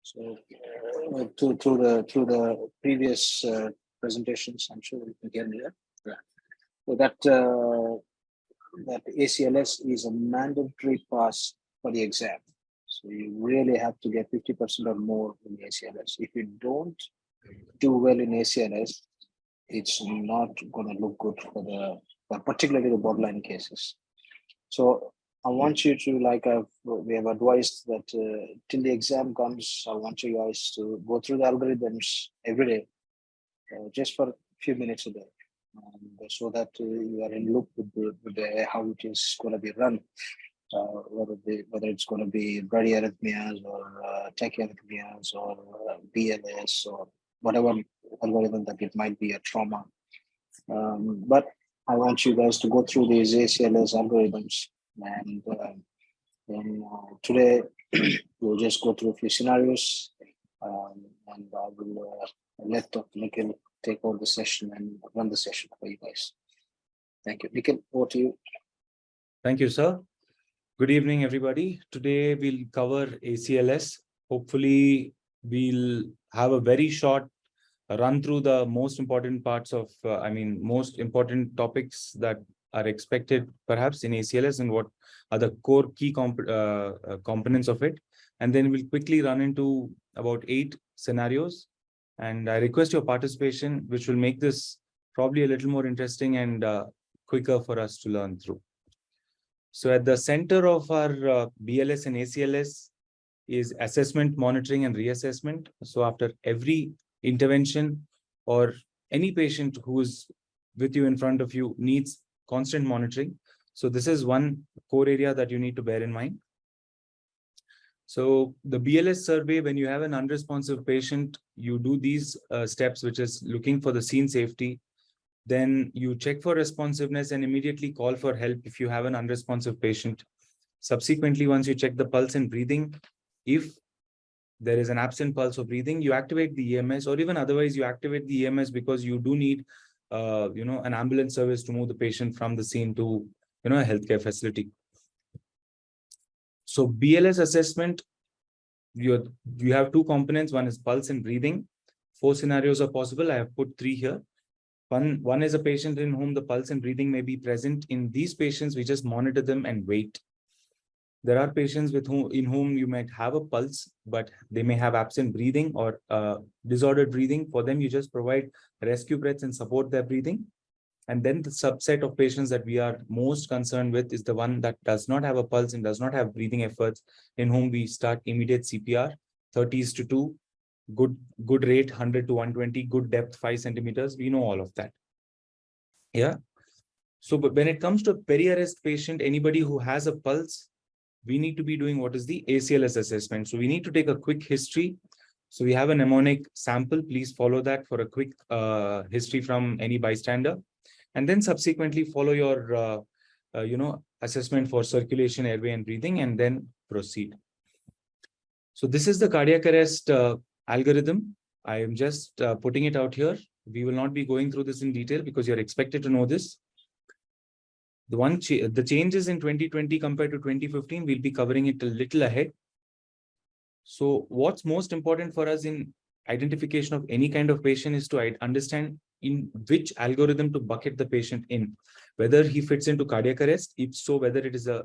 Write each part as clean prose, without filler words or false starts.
So through the previous presentations, I'm sure we can get there. Yeah. So that ACLS is a mandatory pass for the exam. So you really have to get 50% or more in ACLS. If you don't do well in ACLS, it's not going to look good for particularly the borderline cases. So I want you to, we have advised that till the exam comes, I want you guys to go through the algorithms every day, just for a few minutes a day, so that you are in loop with how it is going to be run, whether it's going to be bradyarrhythmias or tachyarrhythmias or BLS or whatever algorithm that it might be, a trauma. But I want you guys to go through these ACLS algorithms, and then today we'll just go through a few scenarios, and I will let Dr. Nikhil take over the session and run the session for you guys. Thank you. Nikhil, over to you. Thank you, sir. Good evening, everybody. Today we'll cover ACLS. Hopefully, we'll have a very short run through the most important parts of, most important topics that are expected perhaps in ACLS and what are the core key components of it. And then we'll quickly run into about 8 scenarios. And I request your participation, which will make this probably a little more interesting and quicker for us to learn through. So at the center of our BLS and ACLS is assessment, monitoring, and reassessment. So after every intervention or any patient who is with you in front of you needs constant monitoring. So this is one core area that you need to bear in mind. So the BLS survey, when you have an unresponsive patient, you do these steps, which is looking for the scene safety. Then you check for responsiveness and immediately call for help if you have an unresponsive patient. Subsequently, once you check the pulse and breathing, if there is an absent pulse or breathing, you activate the EMS, or even otherwise you activate the EMS because you do need, an ambulance service to move the patient from the scene to, a healthcare facility. So BLS assessment, you have 2 components. One is pulse and breathing. 4 scenarios are possible. I have put 3 here. One is a patient in whom the pulse and breathing may be present. In these patients, we just monitor them and wait. There are patients in whom you might have a pulse, but they may have absent breathing or disordered breathing. For them, you just provide rescue breaths and support their breathing. And then the subset of patients that we are most concerned with is the one that does not have a pulse and does not have breathing efforts, in whom we start immediate CPR, 30:2, good rate, 100 to 120, good depth, 5 centimeters. We know all of that. Yeah. So but when it comes to a peri-arrest patient, anybody who has a pulse, we need to be doing what is the ACLS assessment. So we need to take a quick history. So we have a mnemonic sample. Please follow that for a quick history from any bystander. And then subsequently follow your, assessment for circulation, airway, and breathing, and then proceed. So this is the cardiac arrest algorithm. I am just putting it out here. We will not be going through this in detail because you're expected to know this. The changes in 2020 compared to 2015, we'll be covering it a little ahead. So what's most important for us in identification of any kind of patient is to understand in which algorithm to bucket the patient in, whether he fits into cardiac arrest, if so, whether it is a,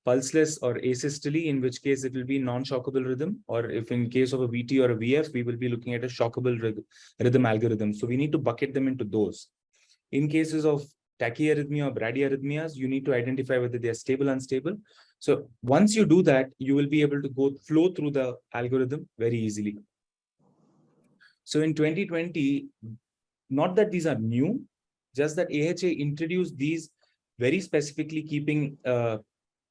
pulseless or asystole, in which case it will be non-shockable rhythm, or if in case of a VT or a VF, we will be looking at a shockable rhythm algorithm. So we need to bucket them into those. In cases of tachyarrhythmia or bradyarrhythmias, you need to identify whether they are stable, unstable. So once you do that, you will be able to flow through the algorithm very easily. So in 2020, not that these are new, just that AHA introduced these very specifically keeping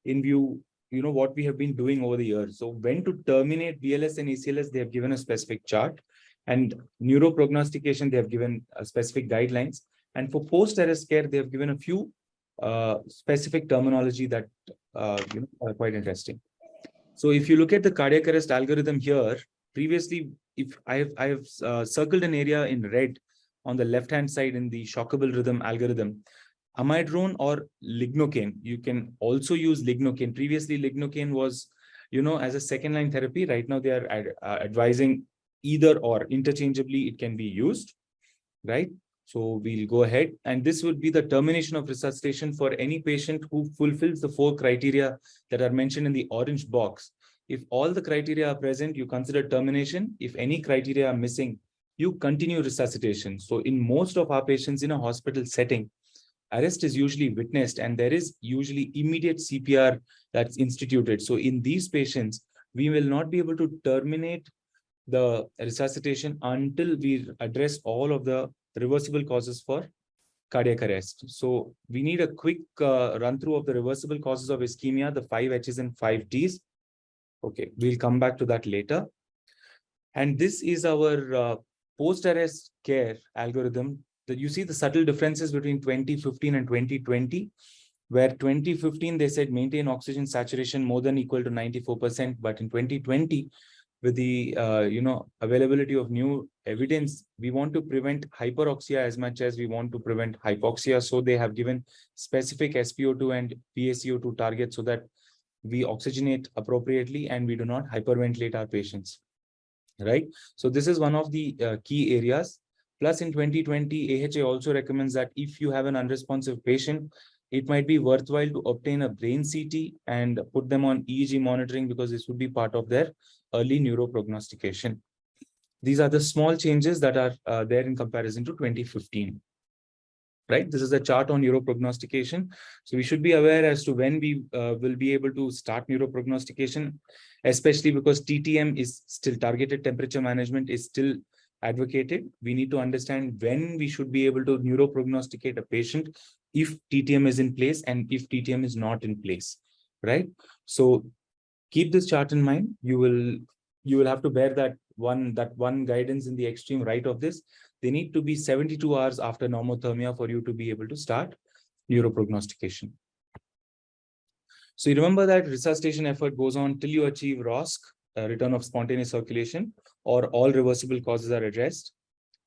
in view, what we have been doing over the years. So when to terminate BLS and ACLS, they have given a specific chart, and neuroprognostication, they have given specific guidelines. And for post-arrest care, they have given a few specific terminology that are quite interesting. So if you look at the cardiac arrest algorithm here, previously, if I have circled an area in red on the left-hand side in the shockable rhythm algorithm, amiodarone or lignocaine. You can also use lignocaine. Previously, lignocaine was as a second line therapy. Right now, they are advising either or interchangeably, it can be used, right? So we'll go ahead, and this would be the termination of resuscitation for any patient who fulfills the 4 criteria that are mentioned in the orange box. If all the criteria are present, you consider termination. If any criteria are missing, you continue resuscitation. So in most of our patients in a hospital setting, arrest is usually witnessed and there is usually immediate CPR that's instituted. So in these patients, we will not be able to terminate the resuscitation until we address all of the reversible causes for cardiac arrest. So we need a quick run through of the reversible causes of ischemia, the 5 H's and 5 T's. Okay, we'll come back to that later. And this is our post-arrest care algorithm. That you see the subtle differences between 2015 and 2020, where 2015, they said maintain oxygen saturation more than equal to 94%. But in 2020, with the availability of new evidence, we want to prevent hyperoxia as much as we want to prevent hypoxia. So they have given specific SpO2 and PaCO2 targets so that we oxygenate appropriately and we do not hyperventilate our patients, right? So this is one of the key areas. Plus in 2020, AHA also recommends that if you have an unresponsive patient, it might be worthwhile to obtain a brain CT and put them on EEG monitoring, because this would be part of their early neuroprognostication. These are the small changes that are there in comparison to 2015. Right, this is a chart on neuroprognostication. So we should be aware as to when we will be able to start neuroprognostication, especially because TTM is still, targeted temperature management is still advocated. We need to understand when we should be able to neuroprognosticate a patient if TTM is in place and if TTM is not in place, right? So keep this chart in mind. You will have to bear that one guidance in the extreme right of this. They need to be 72 hours after normothermia for you to be able to start neuroprognostication. So you remember that resuscitation effort goes on till you achieve ROSC, return of spontaneous circulation, or all reversible causes are addressed.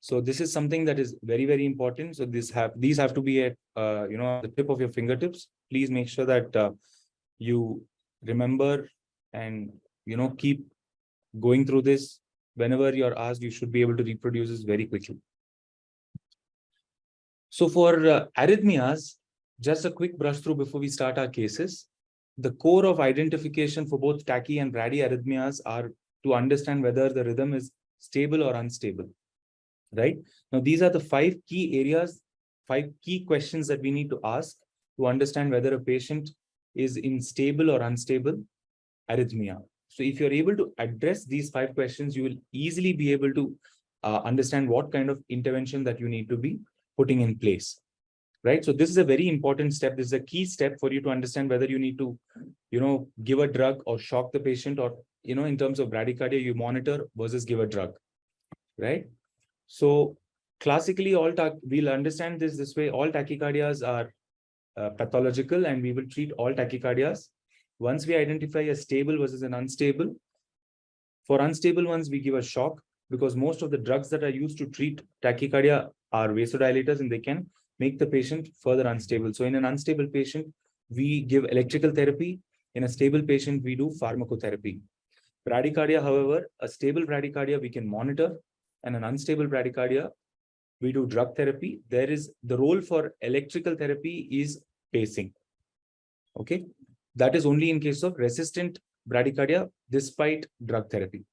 So this is something that is very, very important. So these have to be at the tip of your fingertips. Please make sure that you remember and keep going through this. Whenever you're asked, you should be able to reproduce this very quickly. So for arrhythmias, just a quick brush through before we start our cases. The core of identification for both tachy and bradyarrhythmias are to understand whether the rhythm is stable or unstable, right? Now, these are the 5 key areas, 5 key questions that we need to ask to understand whether a patient is in stable or unstable arrhythmia. So if you're able to address these 5 questions, you will easily be able to understand what kind of intervention that you need to be putting in place, right? So this is a very important step. This is a key step for you to understand whether you need to, give a drug or shock the patient, or, in terms of bradycardia, you monitor versus give a drug, right? So classically, we'll understand this way. All tachycardias are pathological, and we will treat all tachycardias. Once we identify a stable versus an unstable, for unstable ones, we give a shock, because most of the drugs that are used to treat tachycardia are vasodilators and they can make the patient further unstable. So in an unstable patient, we give electrical therapy. In a stable patient, we do pharmacotherapy. Bradycardia, however, a stable bradycardia we can monitor, and an unstable bradycardia, we do drug therapy. There is the role for electrical therapy is pacing. Okay. That is only in case of resistant bradycardia despite drug therapy.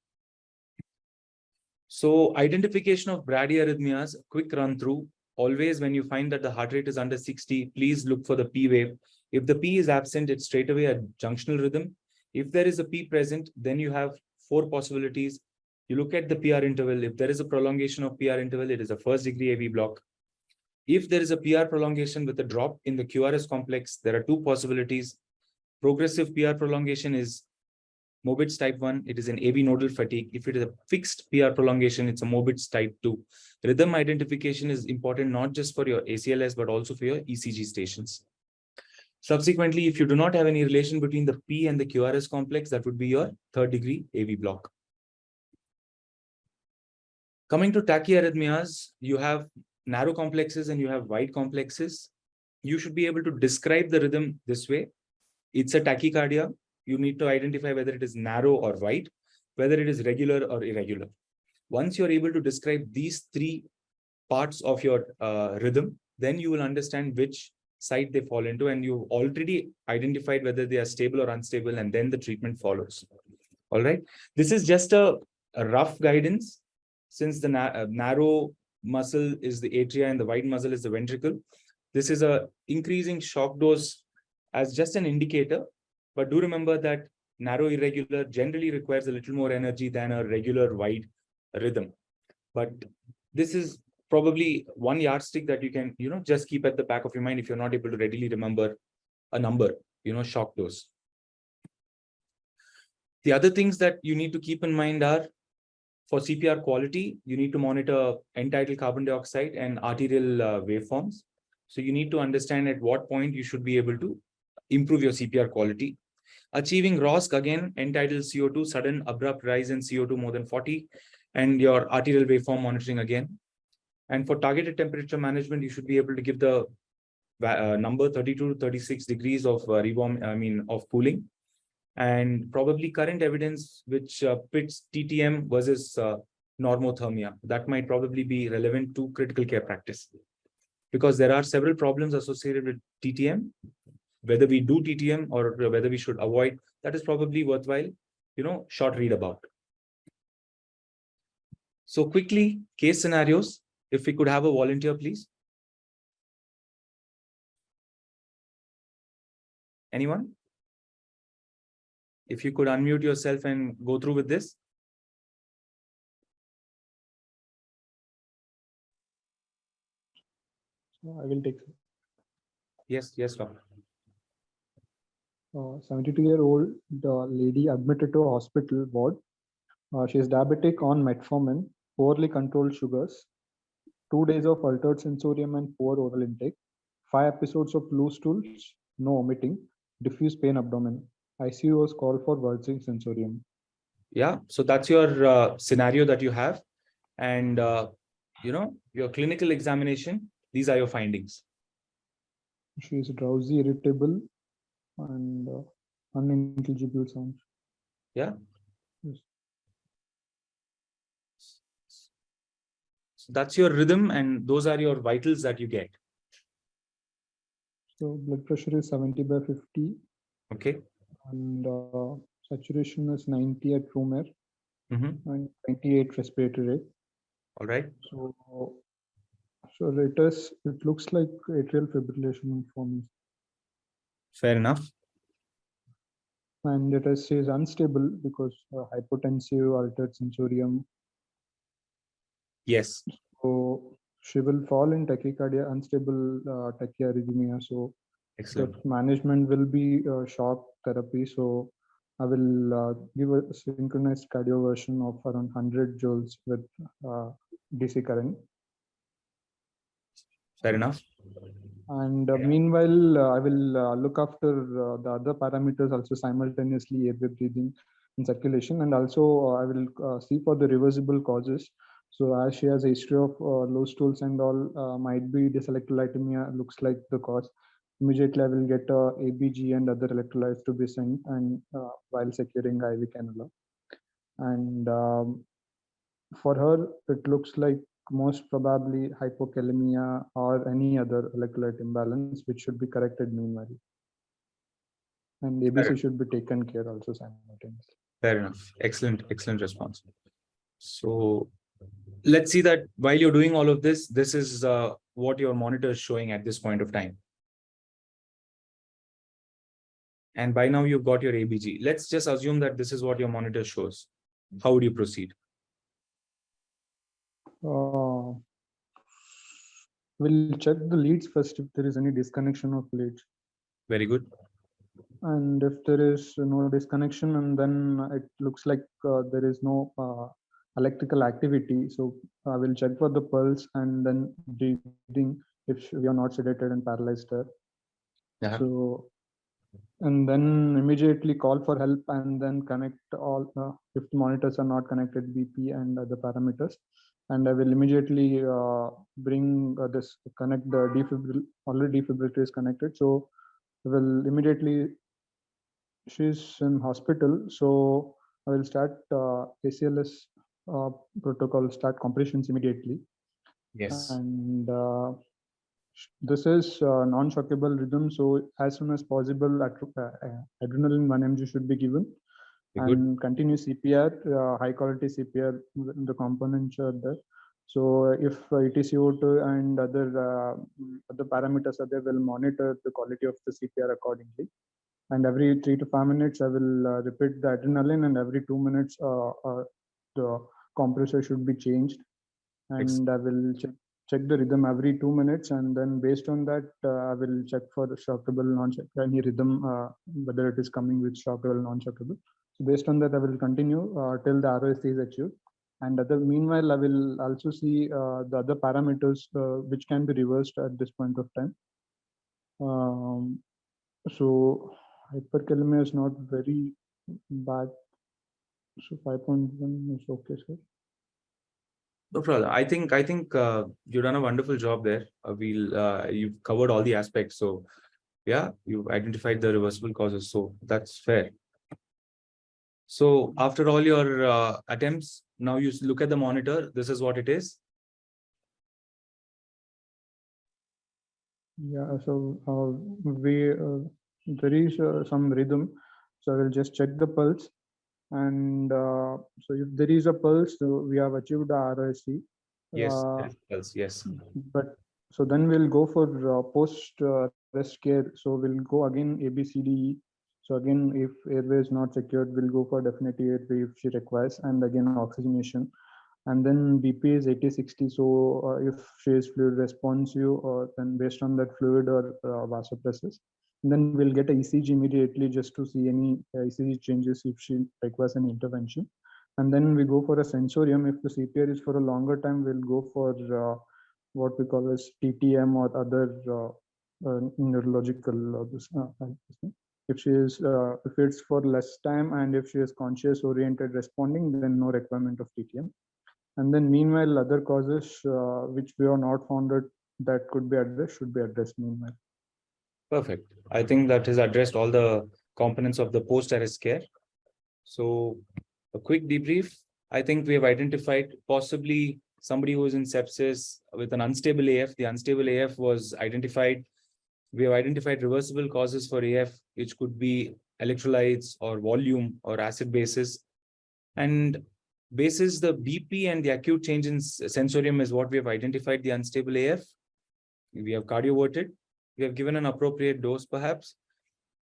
So identification of bradyarrhythmias, quick run through. Always when you find that the heart rate is under 60, please look for the P wave. If the P is absent, it's straight away a junctional rhythm. If there is a P present, then you have 4 possibilities. You look at the PR interval. If there is a prolongation of PR interval, it is a first degree AV block. If there is a PR prolongation with a drop in the QRS complex, there are 2 possibilities. Progressive PR prolongation is Mobitz type 1, it is an AV nodal fatigue. If it is a fixed PR prolongation, it's a Mobitz type 2. Rhythm identification is important not just for your ACLS, but also for your ECG stations. Subsequently, if you do not have any relation between the P and the QRS complex, that would be your 3rd degree AV block. Coming to tachyarrhythmias, you have narrow complexes and you have wide complexes. You should be able to describe the rhythm this way. It's a tachycardia. you need to identify whether it is narrow or wide, whether it is regular or irregular. Once you're able to describe these three parts of your rhythm, then you will understand which side they fall into, and you've already identified whether they are stable or unstable, and then the treatment follows. All right. This is just a rough guidance, since the narrow muscle is the atria and the wide muscle is the ventricle. This is a increasing shock dose as just an indicator, but do remember that narrow irregular generally requires a little more energy than a regular wide rhythm. But this is probably one yardstick that you can, just keep at the back of your mind if you're not able to readily remember a number, shock dose. The other things that you need to keep in mind are, for CPR quality, you need to monitor end-tidal carbon dioxide and arterial waveforms. So you need to understand at what point you should be able to improve your CPR quality. Achieving ROSC, again, end-tidal CO2, sudden abrupt rise in CO2 more than 40, and your arterial waveform monitoring again. And for targeted temperature management, you should be able to give the number 32 to 36 degrees of of cooling. And probably current evidence which pits TTM versus normothermia. That might probably be relevant to critical care practice, because there are several problems associated with TTM. Whether we do TTM or whether we should avoid, that is probably worthwhile, short read about. So quickly, case scenarios. If we could have a volunteer, please. Anyone? If you could unmute yourself and go through with this. I will take. Yes, doctor. 72-year-old lady admitted to a hospital ward. She is diabetic on metformin, poorly controlled sugars, 2 days of altered sensorium and poor oral intake, 5 episodes of loose stools, no vomiting, diffuse pain abdomen. ICU was called for worsening sensorium. Yeah, so that's your scenario that you have. And, your clinical examination, these are your findings. She is drowsy, irritable, and unintelligible sounds. Yeah. Yes. So that's your rhythm, and those are your vitals that you get. So blood pressure is 70/50. Okay. And saturation is 90 at room air, and 28 respiratory rate. All right. So it looks like atrial fibrillation for me. Fair enough. And it is unstable because hypotensive, altered sensorium. Yes. So she will fall in tachycardia, unstable tachyarrhythmia. So excellent. the management will be shock therapy. So I will give a synchronized cardioversion of around 100 joules with DC current. Fair enough. And meanwhile, I will look after the other parameters also simultaneously, airway breathing and circulation. And also I will see for the reversible causes. So as she has a history of low stools and all, might be dyselectrolytemia looks like the cause. Immediately I will get ABG and other electrolytes to be sent, and while securing IV cannula. And for her, it looks like most probably hypokalemia or any other electrolyte imbalance, which should be corrected meanwhile. And ABC should be taken care also simultaneously. Fair enough. Excellent response. So let's see that while you're doing all of this, this is what your monitor is showing at this point of time. And by now you've got your ABG. Let's just assume that this is what your monitor shows. How would you proceed? We'll check the leads first if there is any disconnection of leads. Very good. And if there is no disconnection, and then it looks like there is no electrical activity, so I will check for the pulse and then breathing if we are not sedated and paralyzed her. So, and then immediately call for help, and then connect all if the monitors are not connected, BP and other parameters. And I will immediately bring connect the already defibrillator is connected. So I will immediately she's in hospital, so I will start ACLS protocol, start compressions immediately. Yes. And this is non-shockable rhythm, so as soon as possible, adrenaline 1 mg should be given, Very good. and continue CPR, high quality CPR. The components are there. So if it is CO2 and other parameters are there, we'll monitor the quality of the CPR accordingly. And every 3 to 5 minutes, I will repeat the adrenaline, and every 2 minutes, the compressor should be changed. And I will check the rhythm every 2 minutes, and then based on that, I will check for the shockable, non-shockable, any rhythm, whether it is coming with shockable, non-shockable. So based on that, I will continue till the ROSC is achieved. And meanwhile, I will also see the other parameters which can be reversed at this point of time. So hyperkalemia is not very bad. So 5.1 is okay, sir. No problem. I think you've done a wonderful job there. You've covered all the aspects. So yeah, you've identified the reversible causes. So that's fair. So after all your attempts, now you look at the monitor. This is what it is. Yeah, so there is some rhythm. So I will just check the pulse. And so if there is a pulse, so we have achieved the ROSC. Yes, yes. But so then we'll go for post rest care. So we'll go again ABCDE. So again, if airway is not secured, we'll go for definitive airway if she requires, and again oxygenation. And then BP is 80-60. So if she is fluid responsive, then based on that fluid or vasopresses, and then we'll get a ECG immediately just to see any ECG changes if she requires an intervention. And then we go for a sensorium. If the CPR is for a longer time, we'll go for what we call as TTM or other neurological. If she is, if it's for less time and if she is conscious oriented responding, then no requirement of TTM. And then meanwhile, other causes which we are not found that could be addressed should be addressed meanwhile. Perfect. I think that has addressed all the components of the post-arrest care. So a quick debrief. I think we have identified possibly somebody who is in sepsis with an unstable AF. The unstable AF was identified. We have identified reversible causes for AF, which could be electrolytes or volume or acid bases. And basis the BP and the acute change in sensorium is what we have identified the unstable AF. We have cardioverted. We have given an appropriate dose, perhaps.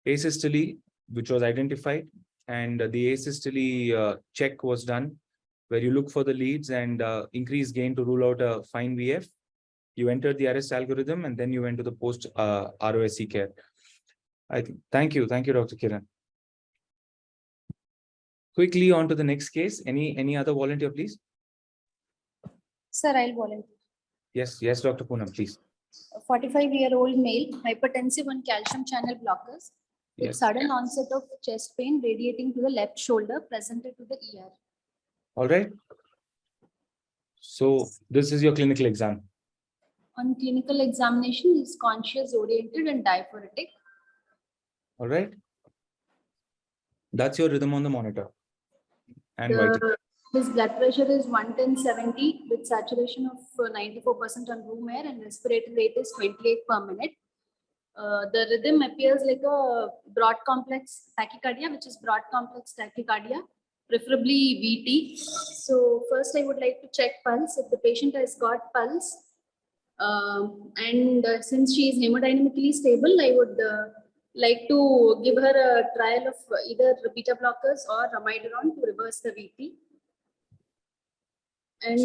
Asystole, which was identified, and the asystole check was done, where you look for the leads and increase gain to rule out a fine VF. You entered the arrest algorithm, and then you went to the post ROSC care. I think. Thank you, Dr. Kiran. Quickly on to the next case. Any other volunteer, please? Sir, I'll volunteer. Yes, Dr. Poonam, please. A 45-year-old male, hypertensive on calcium channel blockers, with sudden onset of chest pain radiating to the left shoulder, presented to the ER. All right. So this is your clinical exam. On clinical examination, he is conscious, oriented, and diaphoretic. All right. That's your rhythm on the monitor. And his blood pressure is 110/70 with saturation of 94% on room air, and respiratory rate is 28 per minute. The rhythm appears like a broad complex tachycardia, which is broad complex tachycardia, preferably VT. So first I would like to check pulse. If the patient has got pulse, and since she is hemodynamically stable, I would like to give her a trial of either beta blockers or amiodarone to reverse the VT. And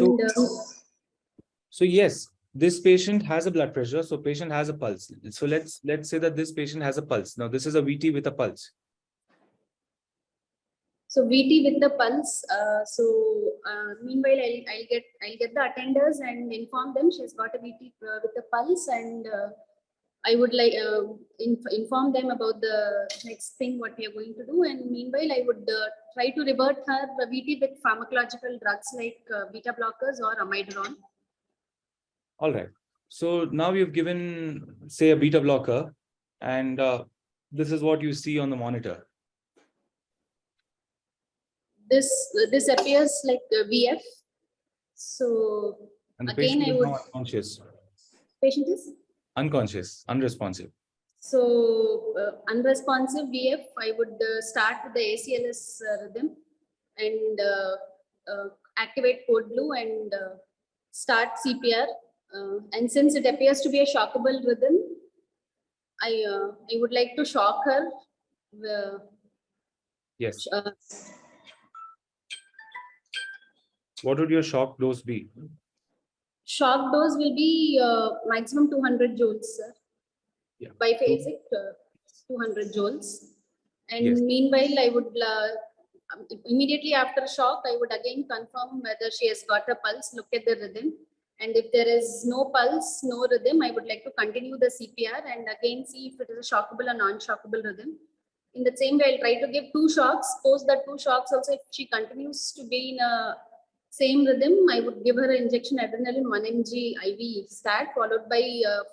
so yes, this patient has a blood pressure, so patient has a pulse. So let's say that this patient has a pulse. Now this is a VT with a pulse. So VT with the pulse. Meanwhile, I'll get the attenders and inform them she's got a VT with a pulse, and I would like inform them about the next thing what we are going to do. And meanwhile, I would try to revert her VT with pharmacological drugs like beta blockers or amiodarone. All right. So now we've given, say, a beta blocker, and this is what you see on the monitor. this appears like VF. So And the again, patient I is would now unconscious, patient is unconscious, unresponsive. so unresponsive VF. I would start with the ACLS rhythm and activate code blue and start CPR. And since it appears to be a shockable rhythm, I would like to shock her. Uh, Yes. uh, What would your shock dose be? shock dose will be maximum 200 joules, sir. Yeah. Biphasic 200 joules. And Yes. meanwhile, I would immediately after shock, I would again confirm whether she has got a pulse, look at the rhythm. And if there is no pulse, no rhythm, I would like to continue the CPR and again see if it is a shockable or non-shockable rhythm. In the same way, I'll try to give 2 shocks. Post that 2 shocks also, if she continues to be in a same rhythm, I would give her an injection adrenaline 1 mg IV stat followed by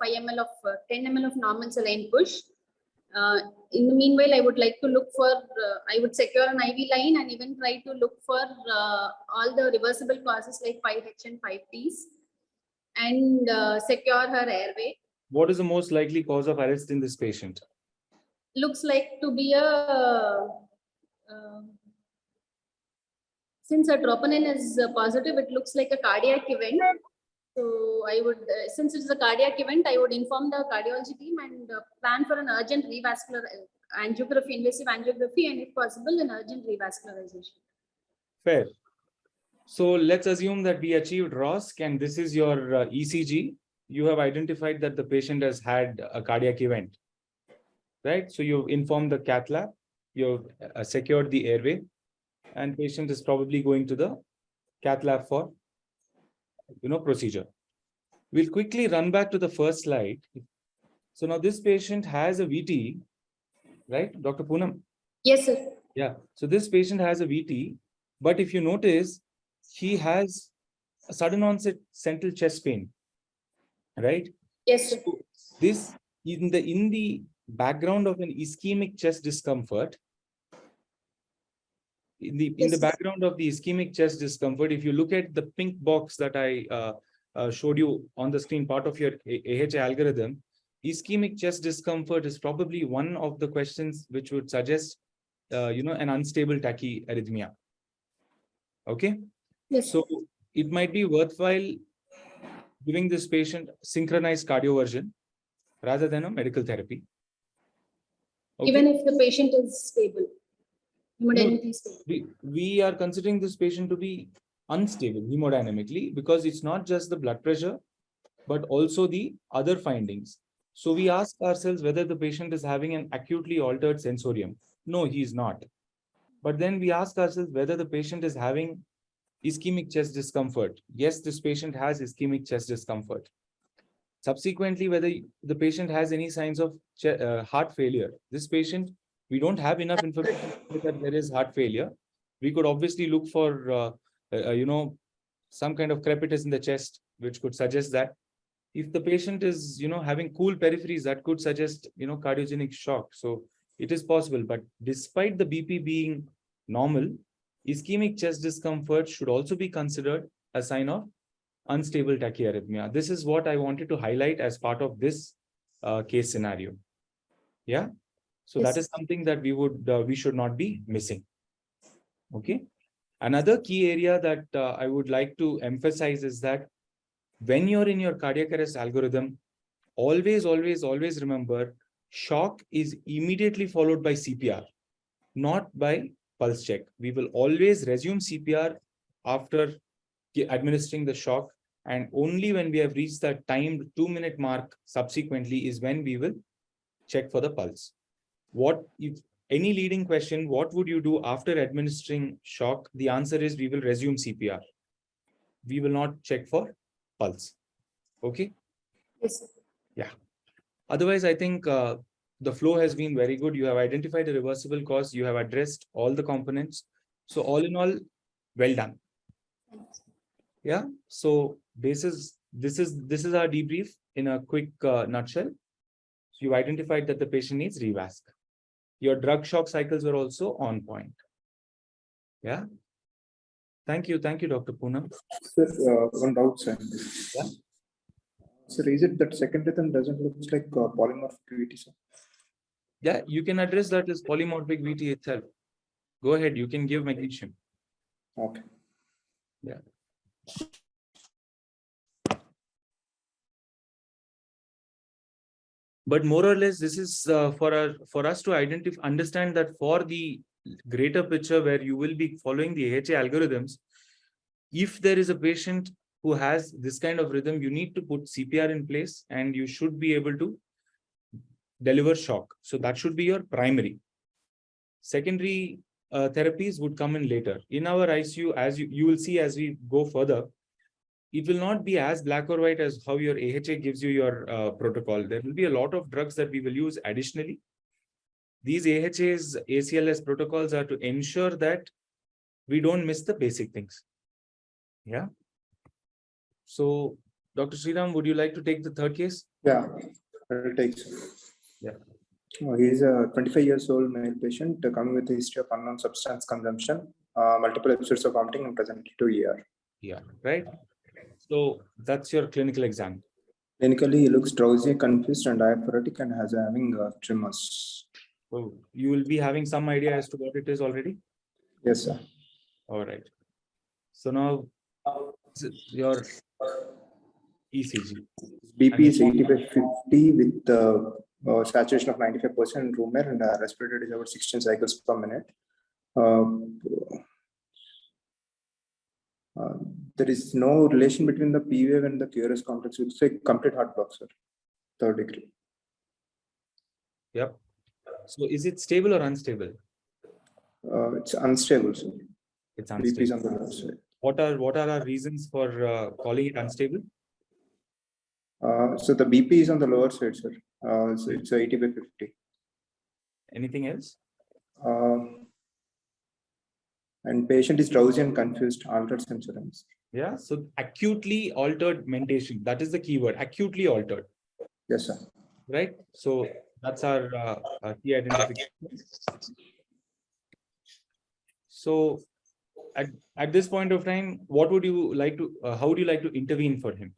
5 ml of 10 ml of normal saline push. In the meanwhile, I would like to look for, I would secure an IV line and even try to look for all the reversible causes like 5H and 5Ts and secure her airway. What is the most likely cause of arrest in this patient? Looks like to be a, since a troponin is positive, it looks like a cardiac event. So I would, since it's a cardiac event, I would inform the cardiology team and plan for an urgent revascular angiography, invasive angiography, and if possible, an urgent revascularization. Fair. So let's assume that we achieved ROSC and this is your ECG. You have identified that the patient has had a cardiac event, right? So you've informed the cath lab, you've secured the airway, and patient is probably going to the cath lab for, procedure. We'll quickly run back to the first slide. So now this patient has a VT, right, Dr. Poonam? Yes, sir. Yeah. So this patient has a VT, but if you notice, he has a sudden onset central chest pain, right? Yes, sir. So this in the background of an ischemic chest discomfort. In the background of the ischemic chest discomfort, if you look at the pink box that I showed you on the screen, part of your AHA algorithm, ischemic chest discomfort is probably one of the questions which would suggest, an unstable tachyarrhythmia. Okay. Yes. So it might be worthwhile giving this patient synchronized cardioversion rather than a medical therapy. Okay? Even if the patient is stable. Hemodynamically stable. We are considering this patient to be unstable hemodynamically because it's not just the blood pressure, but also the other findings. So we ask ourselves whether the patient is having an acutely altered sensorium. No, he is not. But then we ask ourselves whether the patient is having ischemic chest discomfort. Yes, this patient has ischemic chest discomfort. Subsequently, whether the patient has any signs of heart failure. This patient, we don't have enough information that there is heart failure. We could obviously look for, some kind of crepitus in the chest, which could suggest that. If the patient is, having cool peripheries, that could suggest, cardiogenic shock. So it is possible, but despite the BP being normal, ischemic chest discomfort should also be considered a sign of unstable tachyarrhythmia. This is what I wanted to highlight as part of this case scenario. Yeah. So Yes. that is something that we should not be missing. Okay. Another key area that I would like to emphasize is that when you're in your cardiac arrest algorithm, always remember shock is immediately followed by CPR, not by pulse check. We will always resume CPR after administering the shock, and only when we have reached that timed 2-minute mark subsequently is when we will check for the pulse. What if any leading question, what would you do after administering shock? The answer is we will resume CPR. We will not check for pulse. Okay. Yes, sir. Yeah. Otherwise, I think the flow has been very good. You have identified a reversible cause. You have addressed all the components. So all in all, well done. Yeah. So this is our debrief in a quick nutshell. So you identified that the patient needs revasc. Your drug shock cycles were also on point. Yeah. Thank you, Dr. Poonam. Sir, one doubt, sir. Yeah. Sir, is it that second rhythm doesn't look like polymorphic VT, sir? Yeah, you can address that as polymorphic VT itself. Go ahead, you can give magnesium. Okay. Yeah. But more or less, this is for us to understand that for the greater picture where you will be following the AHA algorithms, if there is a patient who has this kind of rhythm, you need to put CPR in place and you should be able to deliver shock. So that should be your primary. Secondary therapies would come in later. In our ICU, as you will see as we go further, it will not be as black or white as how your AHA gives you your protocol. There will be a lot of drugs that we will use additionally. These AHAs, ACLS protocols are to ensure that we don't miss the basic things. Yeah. So, Dr. Sriram, would you like to take the third case? Yeah, I'll take, sir. Yeah. He is a 25 years old male patient coming with a history of unknown substance consumption, multiple episodes of vomiting, and presently 2 years. Yeah, right. So that's your clinical exam. Clinically, he looks drowsy, confused, and diaphoretic, and has having tremors. So you will be having some idea as to what it is already? Yes, sir. All right. So now your ECG. BP is 80/50 with saturation of 95% room air, and respirator is about 16 cycles per minute. There is no relation between the P wave and the QRS complex. It's a complete heart block, sir. 3rd degree. Yep. So is it stable or unstable? It's unstable, sir. It's BP is on unstable. the left side. What are our reasons for calling it unstable? So the BP is on the lower side, sir. So it's 80/50. Anything else? And patient is drowsy and confused, altered sensoriness. Yeah. So acutely altered mentation. That is the keyword. Acutely altered. Yes, sir. Right. So that's our key identification. So at this point of time, what would you like to? How would you like to intervene for him?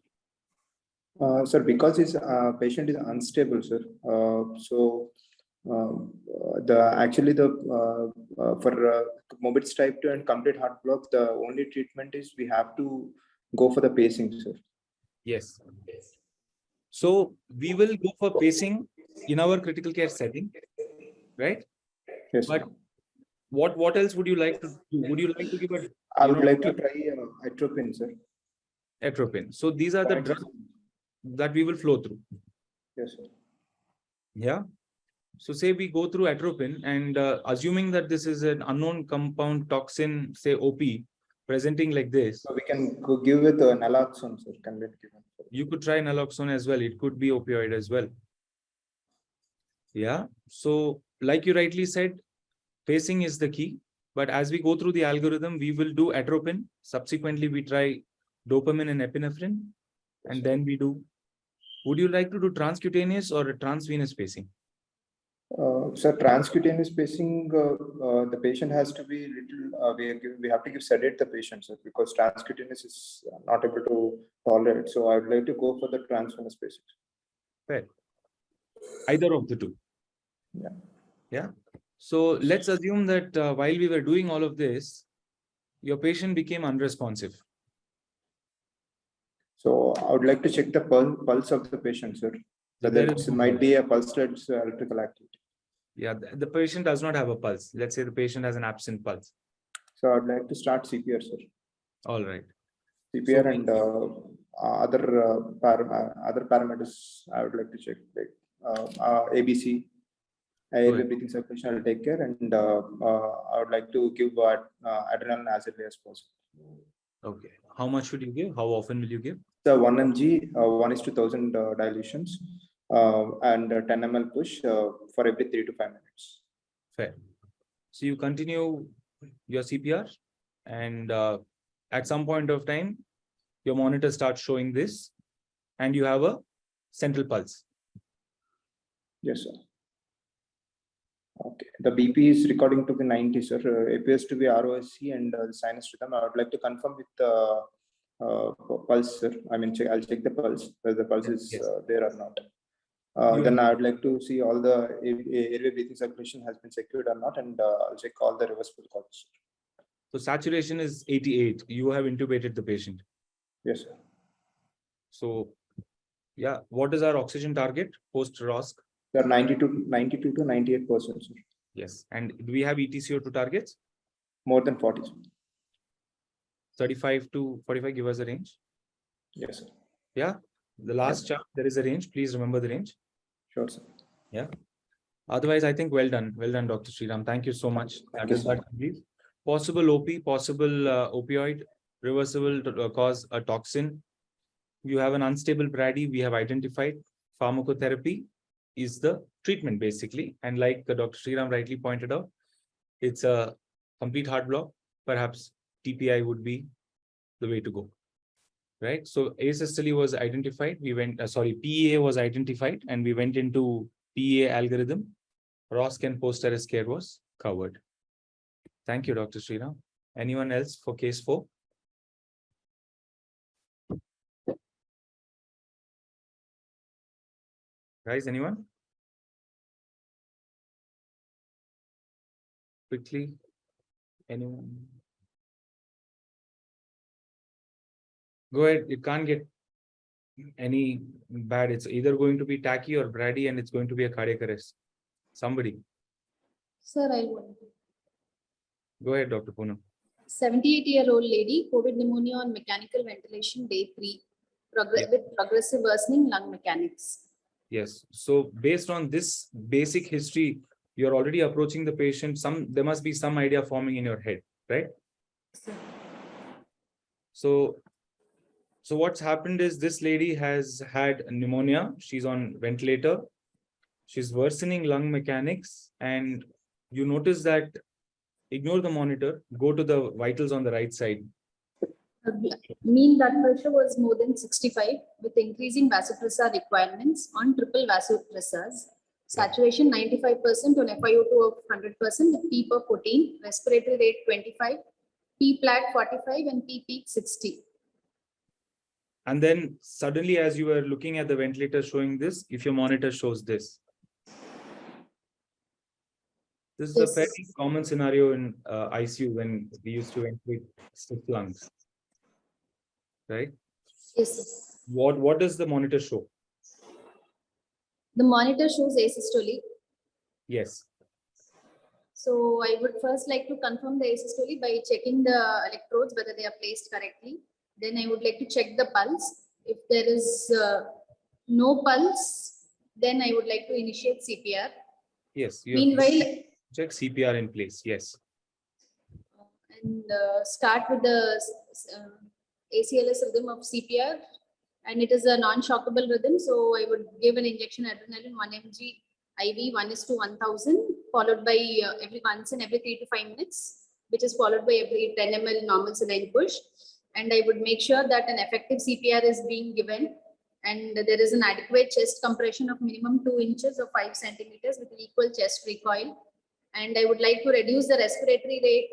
Sir, because his patient is unstable, sir. For morbidity type 2 and complete heart block, the only treatment is we have to go for the pacing, sir. Yes. So we will go for pacing in our critical care setting, right? Yes, But sir. what else would you like to do? Would you like to give a I would like to try atropine, sir. atropine? So these are the drugs that we will flow through. Yes, sir. Yeah. So say we go through atropine and assuming that this is an unknown compound toxin, say OP, presenting like this. So we can give with naloxone, sir. Can be given. You could try naloxone as well. It could be opioid as well. Yeah. So like you rightly said, pacing is the key. But as we go through the algorithm, we will do atropine. Subsequently, we try dopamine and epinephrine. And then we do. Would you like to do transcutaneous or a transvenous pacing? Sir, transcutaneous pacing, the patient has to be little. We have to give sedate the patient, sir, because transcutaneous is not able to tolerate. So I would like to go for the transvenous pacing. Fair. Either of the two. Yeah. Yeah. So let's assume that while we were doing all of this, your patient became unresponsive. So I would like to check the pulse of the patient, sir. Whether it might be a pulseless electrical activity. Yeah, the patient does not have a pulse. Let's say the patient has an absent pulse. So I'd like to start CPR, sir. All right. CPR and other parameters I would like to check, like ABC, airway breathing circulation. I'll take care, and I would like to give adrenaline as early as possible. Okay. How much should you give? How often will you give? So 1 mg, 1:1000 dilutions, and 10 ml push for every 3 to 5 minutes. Fair. So you continue your CPR, and at some point of time, your monitor starts showing this, and you have a central pulse. Yes, sir. Okay. The BP is recording to be 90, sir. Appears to be ROSC and sinus rhythm. I would like to confirm with the pulse, sir. I mean, I'll check the pulse, whether the pulse is there or not. Then I would like to see all the airway breathing circulation has been secured or not, and I'll check all the reversible causes. So saturation is 88. You have intubated the patient. Yes, sir. So, yeah, what is our oxygen target post ROSC? They're 92 to 98%, sir. Yes. And do we have ETCO2 targets? More than 40, sir. 35 to 45, give us a range. Yes, sir. Yeah. The last chart, there is a range. Please remember the range. Sure, sir. Yeah. Otherwise, I think well done. Well done, Dr. Sriram. Thank you so much. Thank That you, is sir. that. Possible OP, possible opioid, reversible cause a toxin. You have an unstable brady. We have identified pharmacotherapy is the treatment basically. And like Dr. Sriram rightly pointed out, it's a complete heart block. Perhaps TPI would be the way to go. Right. So asystole was identified. We went, PEA was identified and we went into PEA algorithm. ROSC and post-arrest care was covered. Thank you, Dr. Sriram. Anyone else for case 4? Guys, anyone? Quickly, anyone? Go ahead. It can't get any bad. It's either going to be tachy or brady, and it's going to be a cardiac arrest. Somebody. Sir, I want. Go ahead, Dr. Poonam. 78-year-old lady, COVID pneumonia on mechanical ventilation, day 3, with progressive worsening lung mechanics. Yes. So based on this basic history, you're already approaching the patient. There must be some idea forming in your head, right? So what's happened is this lady has had pneumonia. She's on ventilator. She's worsening lung mechanics. And you notice that, ignore the monitor, go to the vitals on the right side. Mean blood pressure was more than 65 with increasing vasopressor requirements on triple vasopressors. Saturation 95% on FiO2 of 100% with P per 14, respiratory rate 25, P plat 45 and P peak 60. And then suddenly, as you were looking at the ventilator showing this, if your monitor shows this. This is a fairly common scenario in ICU when we used to ventilate stiff lungs. Right? Yes. What does the monitor show? The monitor shows asystole. Yes. So I would first like to confirm the asystole by checking the electrodes, whether they are placed correctly. Then I would like to check the pulse. If there is no pulse, then I would like to initiate CPR. Yes. Meanwhile, check CPR in place. Yes. And start with the ACLS rhythm of CPR. And it is a non-shockable rhythm. So I would give an injection adrenaline 1 mg IV 1:1000, followed by once in every 3 to 5 minutes, which is followed by every 10 ml normal saline push. And I would make sure that an effective CPR is being given and there is an adequate chest compression of minimum 2 inches or 5 centimeters with equal chest recoil. And I would like to reduce the respiratory rate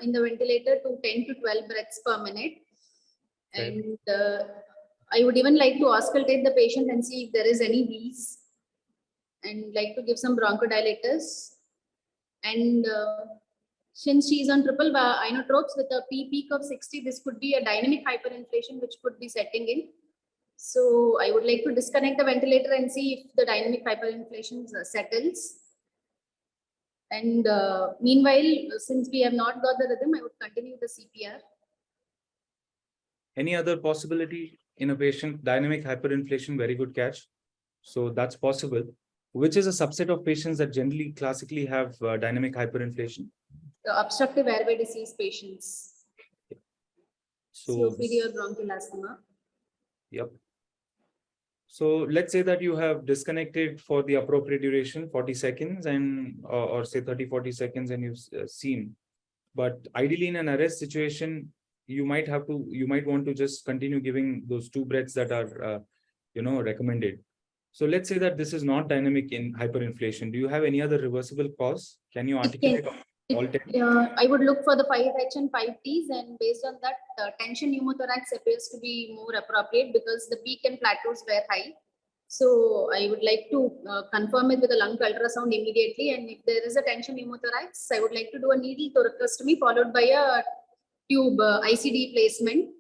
in the ventilator to 10 to 12 breaths per minute. And I would even like to auscultate the patient and see if there is any wheeze, and like to give some bronchodilators. And since she is on triple inotropes with a P peak of 60, this could be a dynamic hyperinflation which could be setting in. So I would like to disconnect the ventilator and see if the dynamic hyperinflation settles. And meanwhile, since we have not got the rhythm, I would continue the CPR. Any other possibility in a patient? Dynamic hyperinflation, very good catch. So that's possible. Which is a subset of patients that generally classically have dynamic hyperinflation? The obstructive airway disease patients. So COPD or bronchial asthma. Yep. So let's say that you have disconnected for the appropriate duration, 40 seconds and or say 30-40 seconds, and you've seen. But ideally in an arrest situation, you might want to just continue giving those 2 breaths that are recommended. So let's say that this is not dynamic in hyperinflation. Do you have any other reversible cause? Can you articulate all 10? I would look for the 5H and 5Ts, and based on that, tension pneumothorax appears to be more appropriate because the peak and plateaus were high. So I would like to confirm it with a lung ultrasound immediately. And if there is a tension pneumothorax, I would like to do a needle thoracostomy followed by a tube ICD placement.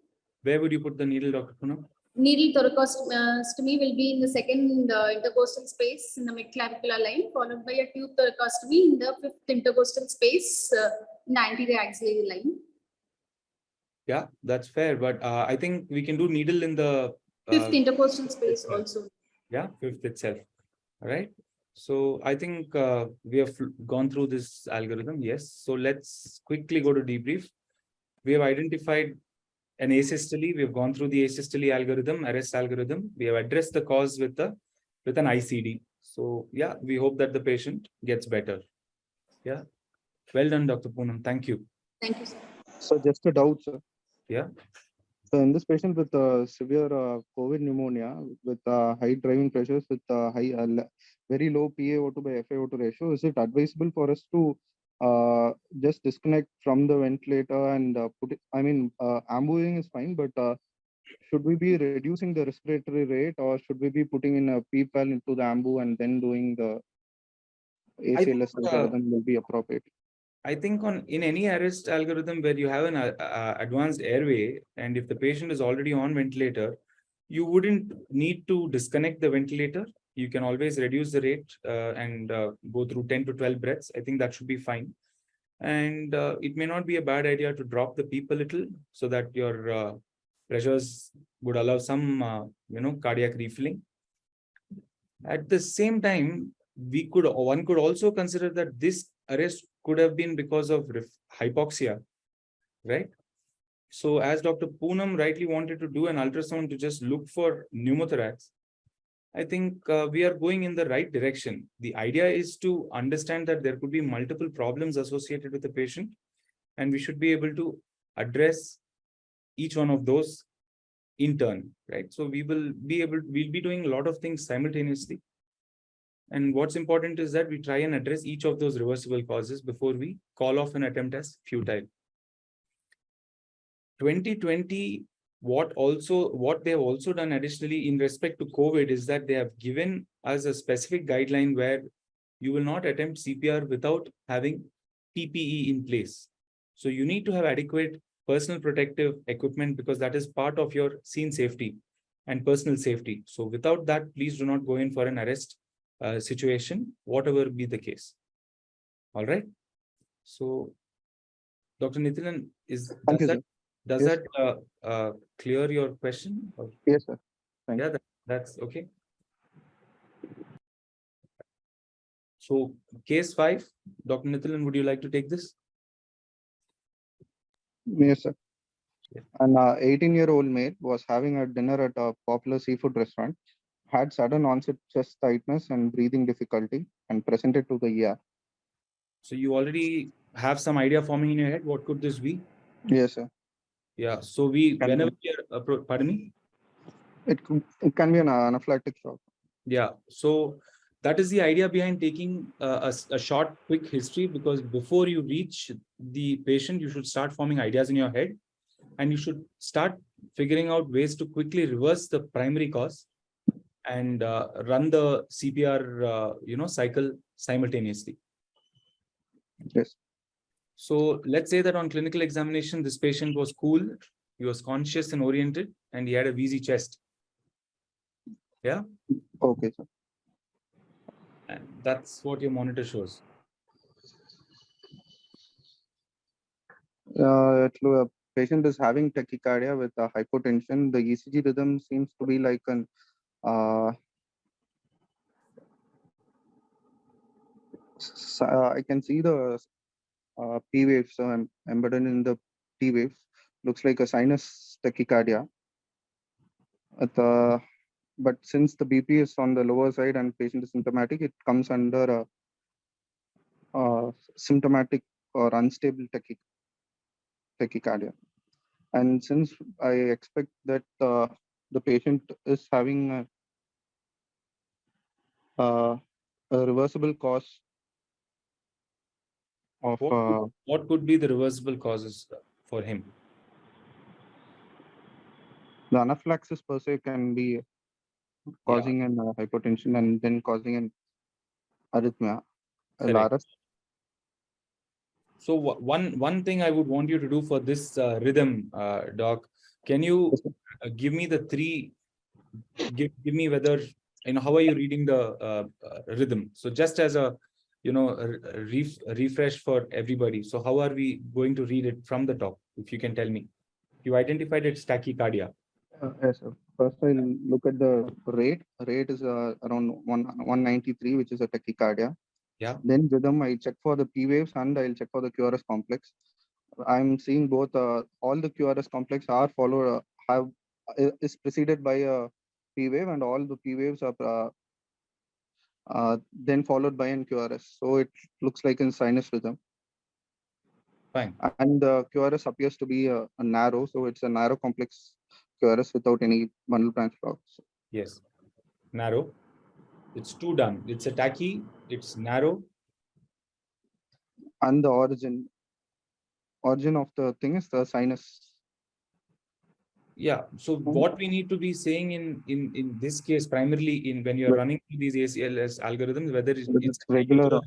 Where would you put the needle, Dr. Poonam? Needle thoracostomy will be in the second intercostal space in the mid-clavicular line, followed by a tube thoracostomy in the fifth intercostal space in the anterior axillary line. Yeah, that's fair. But I think we can do needle in the Fifth intercostal space also. Yeah, fifth itself. All right. So I think we have gone through this algorithm. Yes. So let's quickly go to debrief. We have identified an asystole. We have gone through the asystole algorithm, arrest algorithm. We have addressed the cause with an ICD. So yeah, we hope that the patient gets better. Yeah. Well done, Dr. Poonam. Thank you. Thank you, sir. So just a doubt, sir. Yeah. So in this patient with severe COVID pneumonia, with high driving pressures, with very low PaO2 by FiO2 ratio, is it advisable for us to just disconnect from the ventilator and put it? I mean, ambuing is fine, but should we be reducing the respiratory rate, or should we be putting in a PPAL into the ambu and then doing the ACLS algorithm will be appropriate? I think in any arrest algorithm where you have an advanced airway, and if the patient is already on ventilator, you wouldn't need to disconnect the ventilator. You can always reduce the rate and go through 10 to 12 breaths. I think that should be fine. And it may not be a bad idea to drop the PEEP a little so that your pressures would allow some, cardiac refilling. At the same time, one could also consider that this arrest could have been because of hypoxia, right? So as Dr. Poonam rightly wanted to do an ultrasound to just look for pneumothorax, I think we are going in the right direction. The idea is to understand that there could be multiple problems associated with the patient, and we should be able to address each one of those in turn, right? So we'll be doing a lot of things simultaneously. And what's important is that we try and address each of those reversible causes before we call off an attempt as futile. 2020, what they have also done additionally in respect to COVID is that they have given us a specific guideline where you will not attempt CPR without having PPE in place. So you need to have adequate personal protective equipment because that is part of your scene safety and personal safety. So without that, please do not go in for an arrest situation, whatever be the case. All right. So, Dr. Nikhil, does that clear your question? Or? Yes, sir. Thank you. That's okay. So, case 5, Dr. Nikhil, would you like to take this? Yes, sir. Yeah. An 18-year-old male was having a dinner at a popular seafood restaurant, had sudden onset chest tightness and breathing difficulty, and presented to the ER. So you already have some idea forming in your head. What could this be? Yes, sir. Yeah. So whenever we are, pardon me? It can be an anaphylactic shock. Yeah. So that is the idea behind taking a short, quick history, because before you reach the patient, you should start forming ideas in your head, and you should start figuring out ways to quickly reverse the primary cause and run the CPR, cycle simultaneously. Yes. So let's say that on clinical examination, this patient was cool, he was conscious and oriented, and he had a wheezy chest. Yeah. Okay, sir. And that's what your monitor shows. The patient is having tachycardia with hypotension. The ECG rhythm seems to be like an I can see the P waves embedded in the T waves. Looks like a sinus tachycardia. But since the BP is on the lower side and patient is symptomatic, it comes under a symptomatic or unstable tachycardia. And since I expect that the patient is having a reversible cause of What could be the reversible causes for him? the anaphylaxis per se can be causing an hypotension and then causing an arrhythmia. Correct. LRS. So one thing I would want you to do for this rhythm, doc, can you give me the three? Give me whether how are you reading the rhythm? So just as a a refresh for everybody. So how are we going to read it from the top? If you can tell me, you identified it's tachycardia. Yes, sir. First, I'll look at the rate. Rate is around 193, which is a tachycardia. Yeah. Then rhythm, I check for the P waves and I'll check for the QRS complex. I'm seeing both. All the QRS complex are followed is preceded by a P wave, and all the P waves are then followed by an QRS. So it looks like in sinus rhythm. Fine. And the QRS appears to be a narrow, so it's a narrow complex QRS without any bundle branch blocks. Yes. Narrow. It's two done. It's a tachy. It's narrow. And the origin of the thing is the sinus. Yeah. So what we need to be saying in this case, primarily in when you're running through these ACLS algorithms, whether it's regular.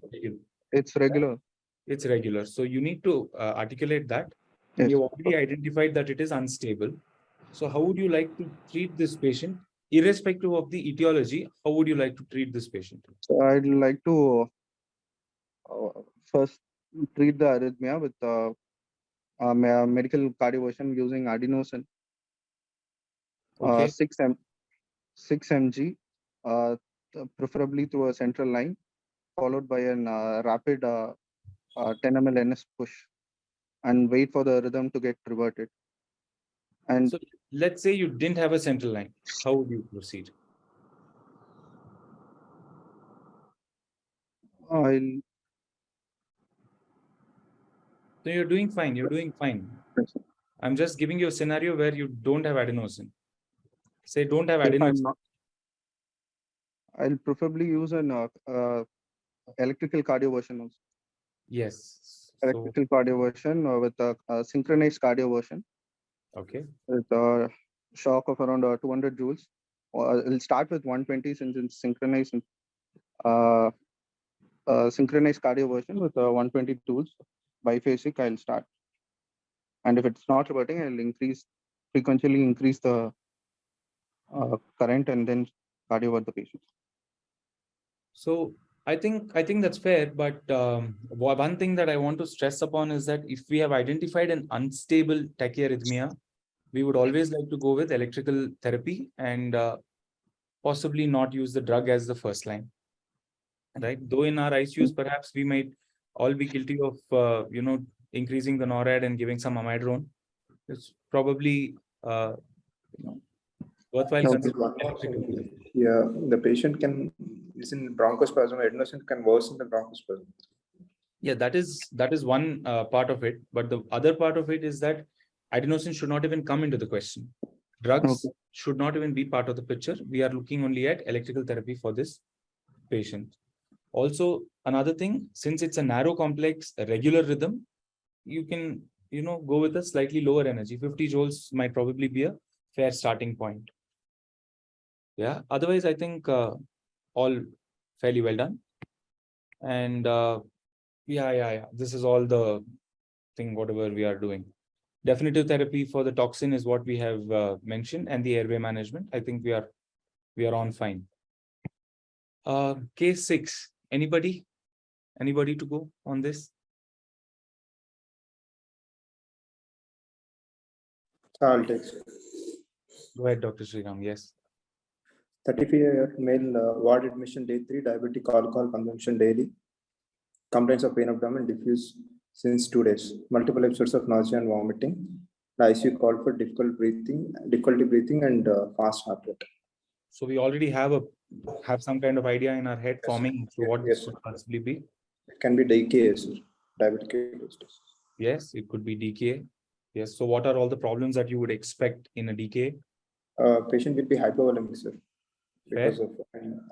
It's regular. It's regular. So you need to articulate that. Yes. And you've already identified that it is unstable. So how would you like to treat this patient, irrespective of the etiology? How would you like to treat this patient? So I'd like to first treat the arrhythmia with medical cardioversion using adenosine. Okay. 6 mg, preferably through a central line, followed by an rapid 10 ml NS push, and wait for the rhythm to get reverted. And so let's say you didn't have a central line. How would you proceed? So you're doing fine. You're doing fine. I'm just giving you a scenario where you don't have adenosine. Say don't have adenosine. I'll preferably use an electrical cardioversion also. Yes. Electrical cardioversion with a synchronized cardioversion. Okay. With a shock of around 200 joules. It'll start with 120 since it's synchronized. Synchronized cardioversion with 120 joules. Biphasic, I'll start. And if it's not reverting, I'll frequently increase the current and then cardiovert the patient. So I think that's fair, but one thing that I want to stress upon is that if we have identified an unstable tachyarrhythmia, we would always like to go with electrical therapy and possibly not use the drug as the first line. Right? Though in our ICUs, perhaps we might all be guilty of increasing the NORAD and giving some amiodarone. It's probably worthwhile. Yeah, the patient is in bronchospasm. Adenosine can worsen the bronchospasm. Yeah, that is one part of it. But the other part of it is that adenosine should not even come into the question. Drugs should not even be part of the picture. We are looking only at electrical therapy for this patient. Also, another thing, since it's a narrow complex, a regular rhythm, you can, go with a slightly lower energy. 50 joules might probably be a fair starting point. Yeah. Otherwise, I think all fairly well done. And yeah. This is all the thing, whatever we are doing. Definitive therapy for the toxin is what we have mentioned, and the airway management. I think we are on fine. Case 6. Anybody to go on this? I'll take. Go ahead, Dr. Sriram. Yes. 35-year male, ward admission, day 3, diabetic alcohol consumption daily. Complaints of pain abdomen, diffuse since 2 days. Multiple episodes of nausea and vomiting. The ICU called for difficulty breathing, and fast heart rate. So we already have some kind of idea in our head forming. So what this could possibly be? It can be DKA, sir. Diabetic ketoacidosis. Yes, it could be DKA. Yes. So what are all the problems that you would expect in a DKA? Patient will be hypovolemic, sir. because of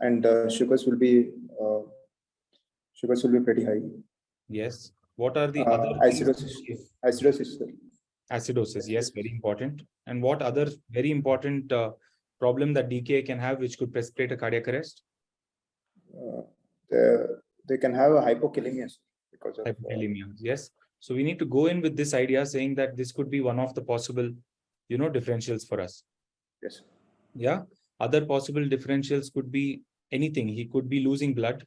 and sugars will be pretty high. Yes. What are the other things? Acidosis, sir. Acidosis, yes, very important. And what other very important problem that DKA can have, which could precipitate a cardiac arrest? They can have a hypokalemia because of Hypokalemia, yes. So we need to go in with this idea, saying that this could be one of the possible, differentials for us. yes. Yeah. Other possible differentials could be anything. He could be losing blood.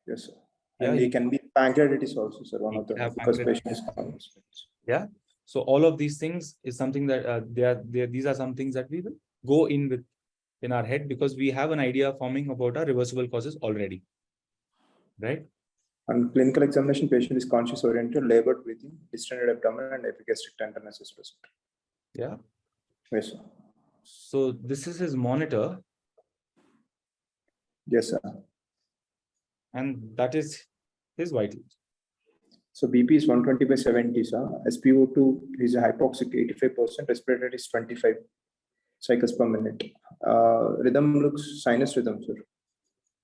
Yes, sir. Yeah, And he can be pancreatitis also, sir. One he of the could have because pancreatitis. patient is common. Yeah. So all of these things is something that these are some things that we will go in with in our head, because we have an idea forming about our reversible causes already. Right? On clinical examination, patient is conscious oriented, labored breathing, distended abdomen, and epigastric tenderness is present. Yeah. Yes, sir. So this is his monitor, Yes, sir. and that is his vitals. So BP is 120/70, sir. SpO2 is a hypoxic 85%, respiratory is 25 cycles per minute. Rhythm looks sinus rhythm, sir.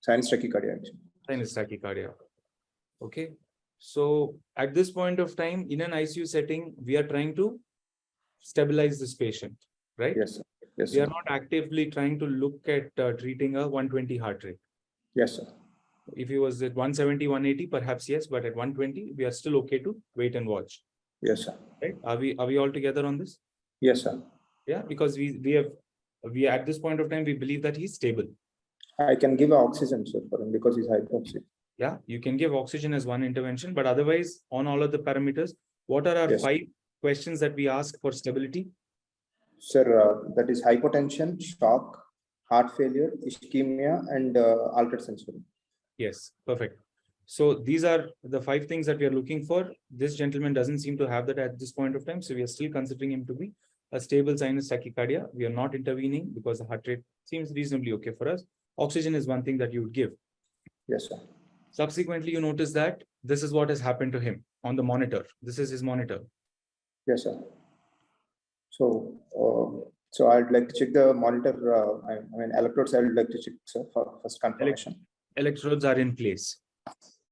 Sinus tachycardia, actually. Sinus tachycardia. Okay. So at this point of time, in an ICU setting, we are trying to stabilize this patient, right? Yes, sir. Yes, We are sir. not actively trying to look at treating a 120 heart rate. Yes, sir. If he was at 170, 180, perhaps yes, but at 120, we are still okay to wait and watch. Yes, sir. Right? Are we all together on this? Yes, sir. Yeah, because we at this point of time, we believe that he's stable. I can give oxygen, sir, for him because he's hypoxic. Yeah, you can give oxygen as one intervention, but otherwise, on all of the parameters, what are our Yes. 5 questions that we ask for stability? Sir, that is hypotension, shock, heart failure, ischemia, and altered sensory. Yes, perfect. So these are the 5 things that we are looking for. This gentleman doesn't seem to have that at this point of time, so we are still considering him to be a stable sinus tachycardia. We are not intervening because the heart rate seems reasonably okay for us. Oxygen is one thing that you would give. Yes, sir. Subsequently, you notice that this is what has happened to him on the monitor. This is his monitor. Yes, sir. So I'd like to check the monitor. I mean, electrodes. I would like to check, sir, for first confirmation. Electrodes are in place.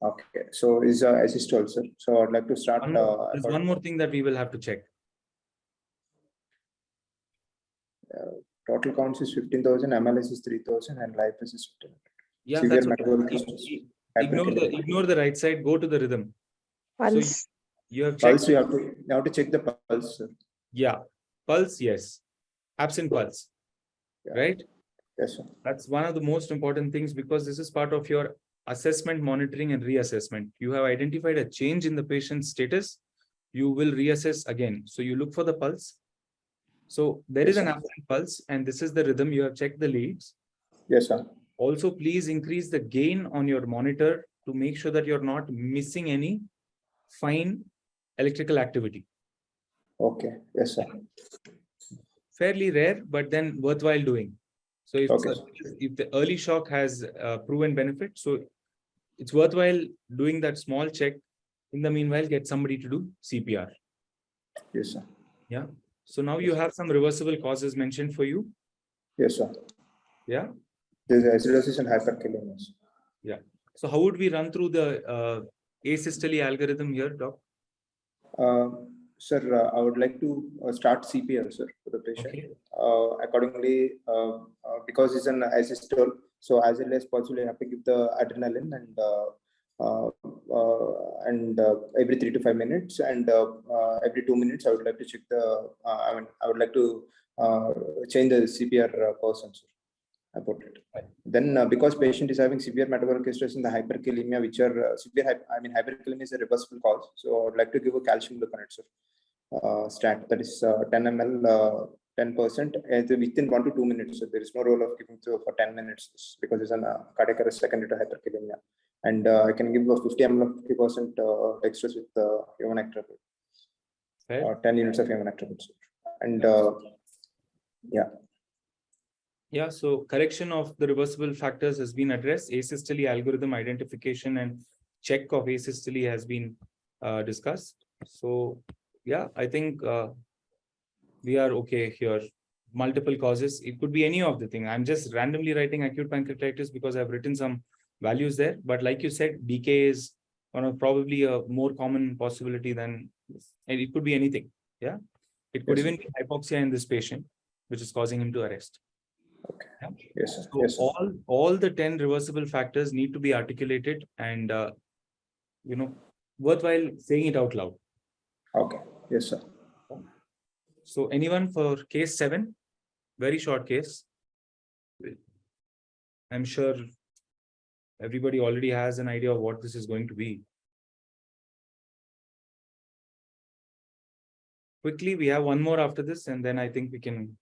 Okay. So is assistole, sir. So I'd like to start. There's one more thing that we will have to check. Total counts is 15,000, MLS is 3,000, and life is 15. Yeah, Severe that's metabolic okay. distress. Ignore the right side. Go to the rhythm. Pulse. So you have checked. Pulse, you have to check the pulse, sir. Yeah, pulse. Yes, absent pulse. Yeah. Right. Yes, sir. That's one of the most important things, because this is part of your assessment, monitoring, and reassessment. You have identified a change in the patient's status. You will reassess again. So you look for the pulse. So there is Yes, an sir. absent pulse, and this is the rhythm. You have checked the leads. Yes, sir. Also, please increase the gain on your monitor to make sure that you're not missing any fine electrical activity. Okay. Yes, sir. Fairly rare, but then worthwhile doing. So if, Okay. if the early shock has proven benefit, so it's worthwhile doing that small check. In the meanwhile, get somebody to do CPR. Yes, sir. Yeah. So now you have some reversible causes mentioned for you. Yes, sir. Yeah. There's acidosis and hyperkalemia. Yeah. So how would we run through the asystole algorithm here, Doc? Sir, I would like to start CPR, sir, for the patient. Okay. Accordingly, because it's an asystole, so as early as possible, you have to give the adrenaline and every 3 to 5 minutes, and every 2 minutes, I would like to check the. I would like to change the CPR person, sir, about it. Right. Then, because patient is having severe metabolic distress in the hyperkalemia, which are severe. Hyperkalemia is a reversible cause, so I would like to give a calcium gluconate, sir. Stat, that is 10 ml, 10% within 1 to 2 minutes. So there is no role of giving for 10 minutes because it's a cardiac arrest secondary to hyperkalemia. And I can give a 50 ml of 50% dextrose with human actrapid. 10 units of human actrapid. And yeah. Yeah, so correction of the reversible factors has been addressed. Asystole algorithm identification and check of asystole has been discussed. So yeah, I think we are okay here. multiple causes. It could be any of the thing. I'm just randomly writing acute pancreatitis because I've written some values there. But like you said, DK is one of probably a more common possibility than, and it could be anything. Yeah. It could Yes, even be hypoxia in this patient, which is causing him to arrest. Okay. Yeah? Yes, sir. So Yes, sir. all the 10 reversible factors need to be articulated and, worthwhile saying it out loud. Okay. Yes, sir. So anyone for case 7, very short case. I'm sure everybody already has an idea of what this is going to be. Quickly, we have one more after this, and then I think we can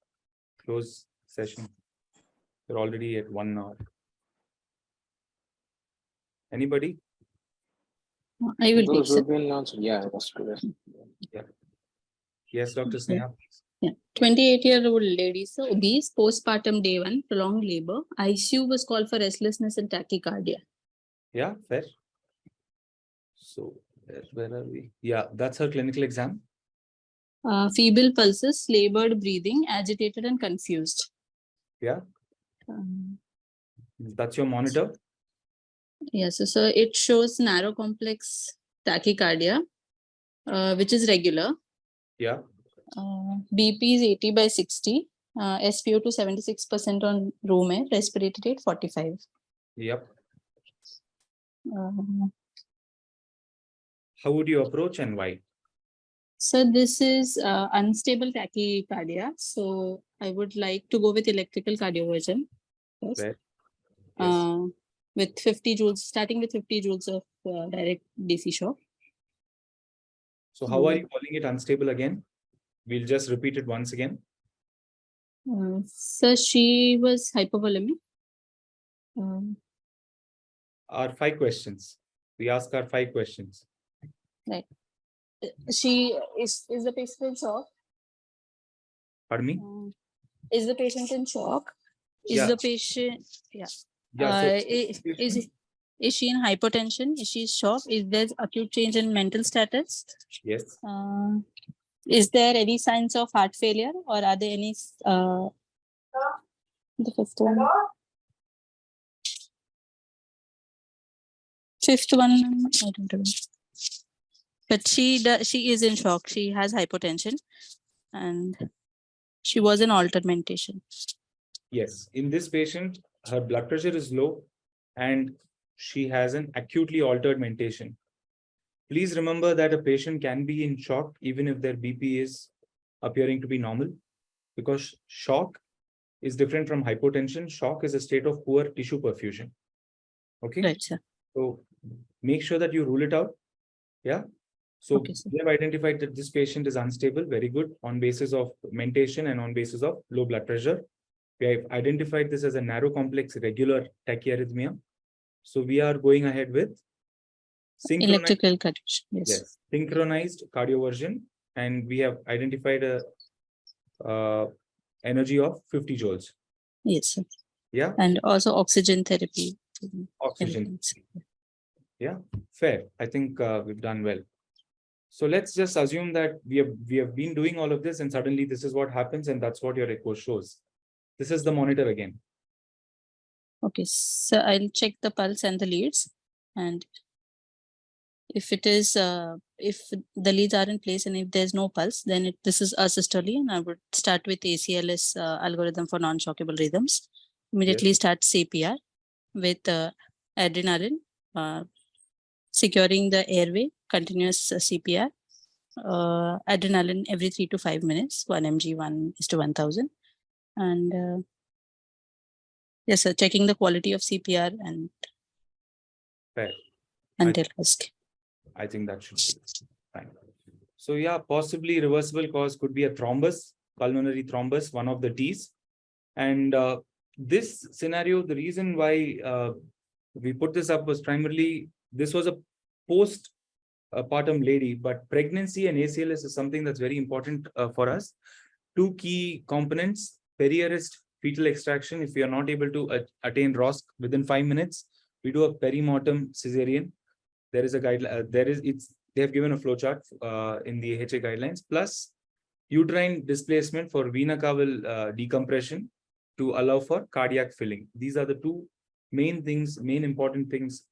close session. We're already at 1 hour. Anybody? I will take, Those sir. who've been answered, yeah, that's good. Yes, Dr. Sneha. Yeah, 28-year-old lady, so obese, postpartum day 1, prolonged labor. ICU was called for restlessness and tachycardia. Yeah, fair. So where are we? Yeah, that's her clinical exam. Feeble pulses, labored breathing, agitated and confused. Yeah, Um, that's your monitor. yes, so it shows narrow complex tachycardia, which is regular. Yeah, BP is 80/60, SpO2 76% on room air, respiratory rate 45. yep. Um, How would you approach and why? So this is unstable tachycardia. So I would like to go with electrical cardioversion first. Where? Yes. With 50 joules, starting with 50 joules of direct DC shock. So how are you calling it unstable again? We'll just repeat it once again. So she was hypovolemic. Our 5 questions. We ask our 5 questions. Right. She is the patient in shock? Pardon me? Is the patient in shock? Is Yeah. the patient, yeah. Yeah. Is she in hypotension? Is she shocked? Is there acute change in mental status? Yes. Is there any signs of heart failure, or are there any the fifth one? Fifth one, I don't know. But she is in shock. She has hypotension and she was in altermentation. Yes. In this patient, her blood pressure is low and she has an acutely altered mentation. Please remember that a patient can be in shock even if their BP is appearing to be normal, because shock is different from hypotension. Shock is a state of poor tissue perfusion. Okay. Right, sir. So make sure that you rule it out. Yeah. So Okay, sir. we have identified that this patient is unstable. Very good. On basis of mentation and on basis of low blood pressure. We have identified this as a narrow complex regular tachyarrhythmia. So we are going ahead with Electrical condition. yes, synchronized cardioversion, and we have identified a energy of 50 joules. Yes, sir. Yeah. And also oxygen therapy. Oxygen. Yeah, fair. I think we've done well. So let's just assume that we have been doing all of this, and suddenly this is what happens, and that's what your echo shows. This is the monitor again. Okay, so I'll check the pulse and the leads, and if it is if the leads are in place and if there's no pulse, then this is asystole, and I would start with ACLS algorithm for non-shockable rhythms. Immediately start CPR with adrenaline, securing the airway, continuous CPR, adrenaline every 3 to 5 minutes, 1 mg 1:1000, and yes, sir, checking the quality of CPR and Fair. until risk. I think that should be fine. So yeah, possibly reversible cause could be a thrombus, pulmonary thrombus, one of the T's. And this scenario, the reason why we put this up was primarily, this was a postpartum lady, but pregnancy and ACLS is something that's very important for us. 2 key components: peri-arrest fetal extraction. If we are not able to attain ROSC within 5 minutes, we do a perimortem cesarean. There is a guideline. They have given a flowchart in the AHA guidelines. Plus, uterine displacement for vena cava decompression to allow for cardiac filling. These are the two main things, main important things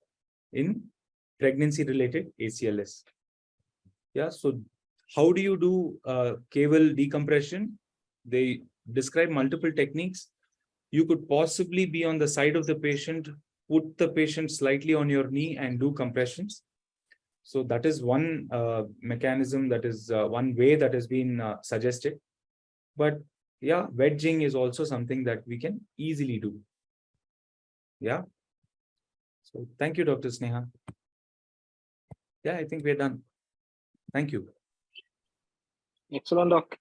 in pregnancy-related ACLS. Yeah, so how do you do cable decompression? They describe multiple techniques. You could possibly be on the side of the patient, put the patient slightly on your knee and do compressions. So that is one mechanism, that is one way that has been suggested. But yeah, wedging is also something that we can easily do. Yeah. So thank you, Dr. Sneha. Yeah, I think we're done. Thank you. Excellent, Doc.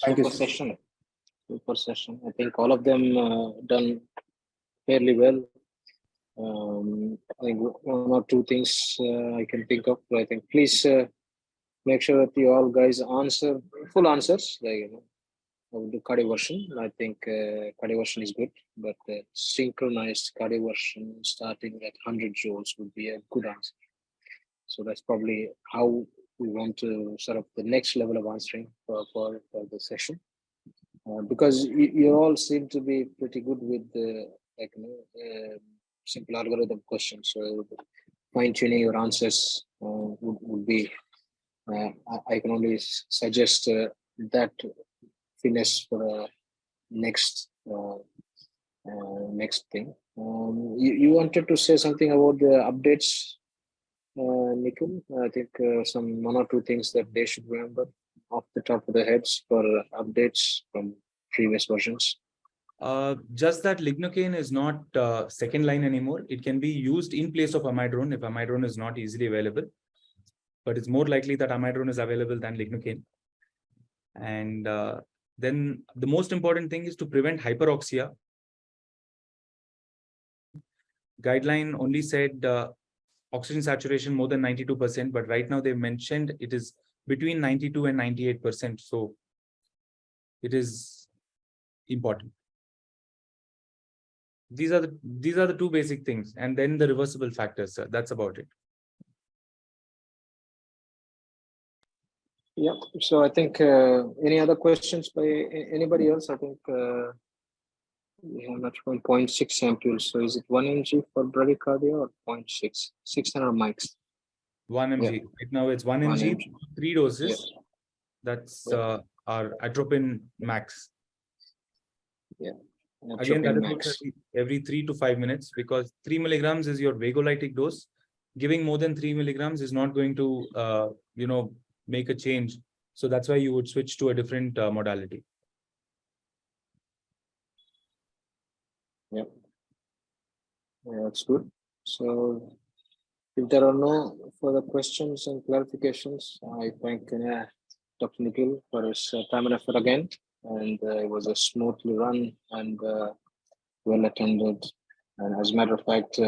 Thank you, Super sir. session. Super session. I think all of them done fairly well. I think one or two things I can think of. But I think please make sure that you all guys answer full answers. Like, I will do cardioversion. I think cardioversion is good, but synchronized cardioversion starting at 100 joules would be a good answer. So that's probably how we want to sort of the next level of answering for the session. Because you all seem to be pretty good with the simple algorithm questions. So fine tuning your answers would be. I can only suggest that finesse for the next next thing. You wanted to say something about the updates, Nikhil? I think some one or two things that they should remember off the top of their heads for updates from previous versions. Just that lignocaine is not second line anymore. It can be used in place of amidrone if amidrone is not easily available. But it's more likely that amidrone is available than lignocaine. And then the most important thing is to prevent hyperoxia. Guideline only said oxygen saturation more than 92%, but right now they've mentioned it is between 92 and 98%. So it is important. These are the two basic things, and then the reversible factors, sir. That's about it. Yeah. So I think any other questions by anybody else? I think we have much 0.6 ampules. So is it 1 mg for bradycardia or 0.6? 600 mics. 1 mg. Yeah. Right now it's 1 1 mg, mg. 3 doses. Yeah. That's Yeah. our atropine max. Yeah. Again, that is max. also every 3 to 5 minutes, because 3 milligrams is your vagolytic dose. Giving more than 3 milligrams is not going to, make a change. So that's why you would switch to a different modality. Yeah. Yeah, that's good. So if there are no further questions and clarifications, I thank Dr. Nikhil for his time and effort again. And it was a smoothly run and well attended. And as a matter of fact,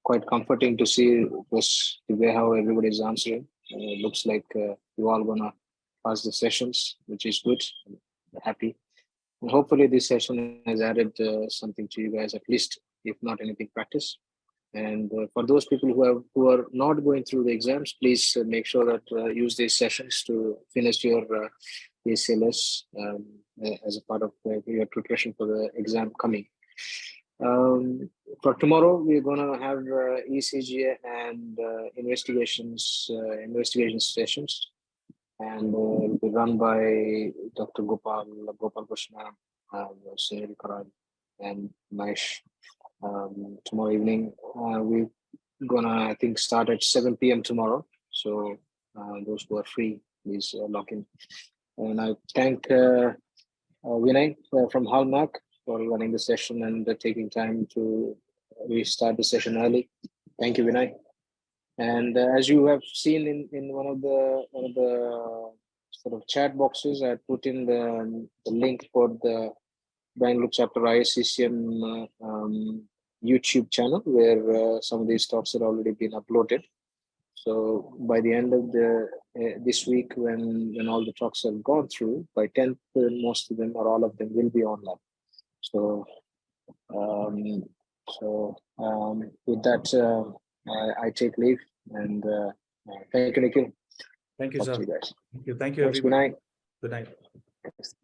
quite comforting to see this the way how everybody is answering. It looks like you all gonna pass the sessions, which is good. I'm happy. And hopefully this session has added something to you guys, at least, if not anything, practice. And for those people who are not going through the exams, please make sure that use these sessions to finish your ACLS as a part of your preparation for the exam coming. For tomorrow, we're going to have ECG and investigation sessions, and will be run by Dr. Gopal Krishna, Sunil Karan, and Mahesh. Tomorrow evening, we're gonna, I think, start at 7 p.m. tomorrow. So those who are free, please log in. And I thank Vinay from Hallmark for running the session and taking time to restart the session early. Thank you, Vinay. And as you have seen in one of the sort of chat boxes, I put in the link for the Bangalore chapter IDCCM YouTube channel, where some of these talks have already been uploaded. So by the end of this week, when all the talks have gone through, by 10th, most of them or all of them will be online. So with that, I take leave, and thank you, Nikhil. Thank you, Talk sir. to you guys. Thank you. Thank you, Thanks, everybody. Vinay. Good night. Yes.